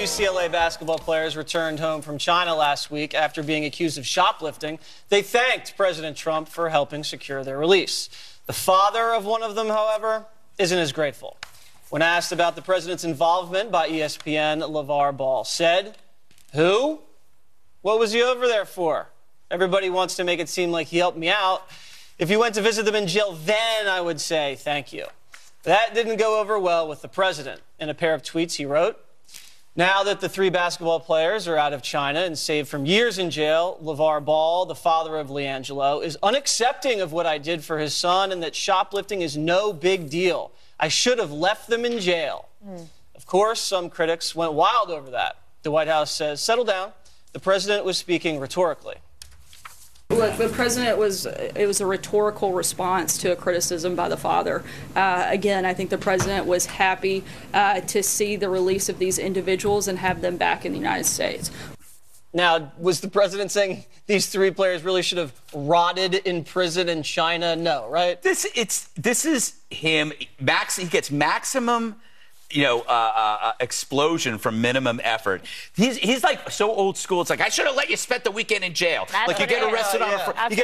UCLA basketball players returned home from China last week after being accused of shoplifting. They thanked President Trump for helping secure their release. The father of one of them, however, isn't as grateful. When asked about the president's involvement by ESPN, LeVar Ball said, "Who? What was he over there for? Everybody wants to make it seem like he helped me out. If you went to visit them in jail, then I would say thank you." That didn't go over well with the president. In a pair of tweets he wrote, "Now that the three basketball players are out of China and saved from years in jail, LeVar Ball, the father of LiAngelo, is unaccepting of what I did for his son and that shoplifting is no big deal. I should have left them in jail." Of course, some critics went wild over that. The White House says, settle down. The president was speaking rhetorically. Look, the president it was a rhetorical response to a criticism by the father. Again, I think the president was happy to see the release of these individuals and have them back in the United States. Now, was the president saying these three players really should have rotted in prison in China? No, right? This is him. He gets maximum, explosion from minimum effort. He's like so old school. It's like, I should have let you spend the weekend in jail. That's like you get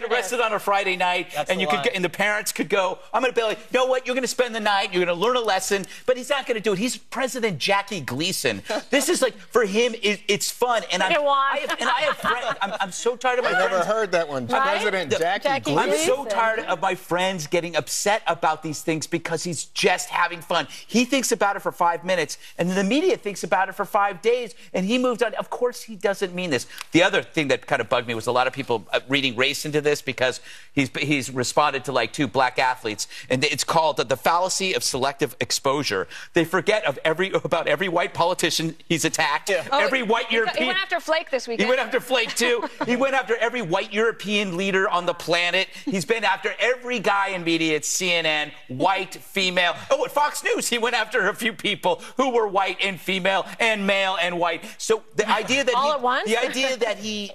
arrested on a Friday night, and and the parents could go, I'm going to be like, you know what? You're going to spend the night. You're going to learn a lesson. But he's not going to do it. He's President Jackie Gleason. This is like, for him, it's fun. And I have friends. I'm so tired of my friends. I've never heard that one. Right? President Jackie Gleason. I'm so tired of my friends getting upset about these things because he's just having fun. He thinks about it for 5 minutes, and then the media thinks about it for 5 days, and he moved on. Of course he doesn't mean this. The other thing that kind of bugged me was a lot of people reading race into this because he's responded to like 2 black athletes, and it's called the fallacy of selective exposure. They forget about every white politician he's attacked, every white European. He went after Flake this weekend. He went after Flake too. He went after every white European leader on the planet. He's been after every guy in media at CNN, white, female. Oh, at Fox News, he went after a few people who were white and female and male and white. So the idea that he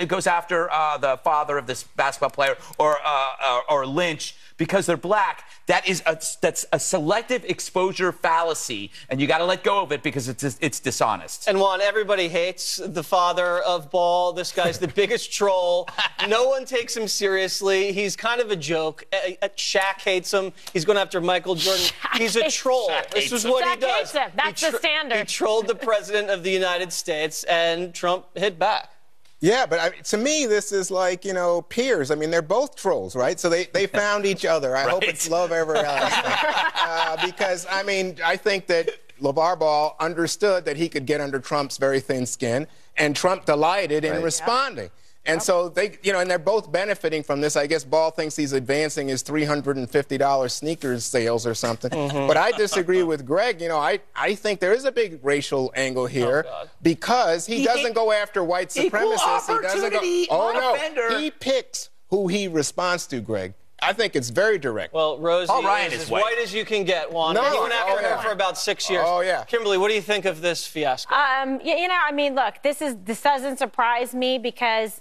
goes after the father of this basketball player or Lynch because they're black, that's a selective exposure fallacy, and you got to let go of it because it's dishonest. And Juan, everybody hates the father of Ball. This guy's the biggest troll. No one takes him seriously. He's kind of a joke. Shaq hates him. He's going after Michael Jordan. He's a troll. This is what he does. That's the standard. He trolled the president of the United States, and Trump hit back. Yeah, but to me, this is like, peers. I mean, they're both trolls, right? So they found each other. I hope it's love everlasting. Because, I think that LeVar Ball understood that he could get under Trump's very thin skin, and Trump delighted in responding. And so and they're both benefiting from this. I guess Ball thinks he's advancing his $350 sneakers sales or something. But I disagree with Greg. I think there is a big racial angle here because he doesn't go after white supremacists. He doesn't go. Oh no, he picks who he responds to, Greg. I think it's very direct. Well, Rosie is as white as you can get, Juan. No, he went after her for about 6 years. Oh, yeah. Kimberly, what do you think of this fiasco? Look, this doesn't surprise me because,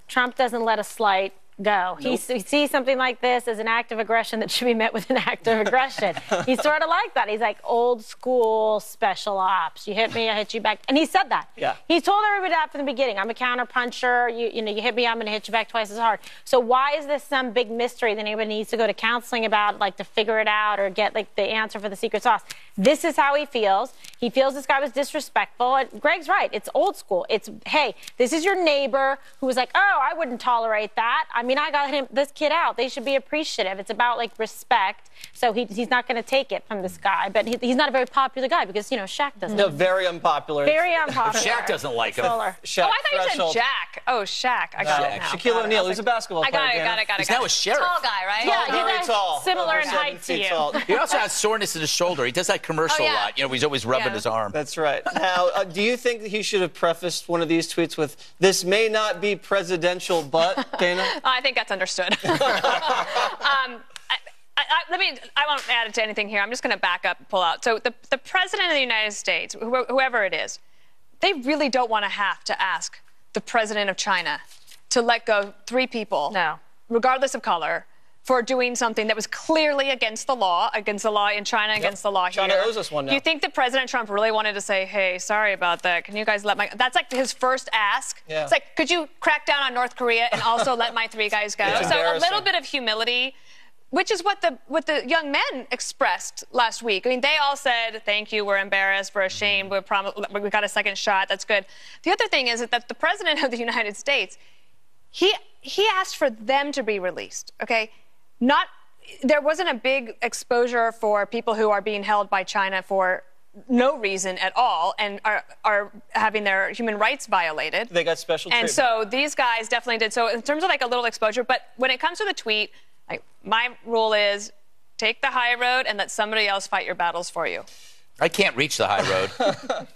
Trump doesn't let a slight go. Nope. He sees something like this as an act of aggression that should be met with an act of aggression. He's sort of like that. He's like old school special ops. You hit me, I hit you back. And he said that. Yeah. He told everybody that from the beginning. I'm a counter puncher. You hit me, I'm going to hit you back twice as hard. So why is this some big mystery that anybody needs to go to counseling about, like to figure it out or get like the answer for the secret sauce? This is how he feels. He feels this guy was disrespectful. And Greg's right. It's old school. It's, hey, this is your neighbor who was like, oh, I wouldn't tolerate that. I got this kid out. They should be appreciative. It's about, like, respect. So he's not going to take it from this guy. But he's not a very popular guy because, Shaq doesn't. No, very unpopular. Very unpopular. Shaq doesn't like him. Shaq, I thought you said Jack. Oh, Shaq. I got it now. Shaquille O'Neal. He's a basketball player. Got it. He's now a sheriff. Tall guy, right? Yeah, very tall. Similar in height to you. He also has soreness in his shoulder. He does that commercial a lot. He's always rubbing his arm. That's right. Now, do you think that he should have prefaced one of these tweets with, "This may not be presidential, but," Dana? I think that's understood. I won't add it to anything here. I'm just going to back up and pull out. So the president of the United States, whoever it is, they really don't want to have to ask the president of China to let go 3 people, regardless of color, for doing something that was clearly against the law in China, against the law here. China owes us one now. Do you think that President Trump really wanted to say, hey, sorry about that. Can you guys let my... That's like his first ask. Yeah. It's like, could you crack down on North Korea and also let my 3 guys go? It's So a little embarrassing. bit of humility, which is what the young men expressed last week. I mean, they all said, thank you, we're embarrassed, we're ashamed, we got a second shot, that's good. The other thing is that the President of the United States, he asked for them to be released, okay? There wasn't a big exposure for people who are being held by China for no reason at all and are having their human rights violated. They got special treatment. And so these guys definitely did. So in terms of like a little exposure, but when it comes to the tweet, like, my rule is take the high road and let somebody else fight your battles for you. I can't reach the high road.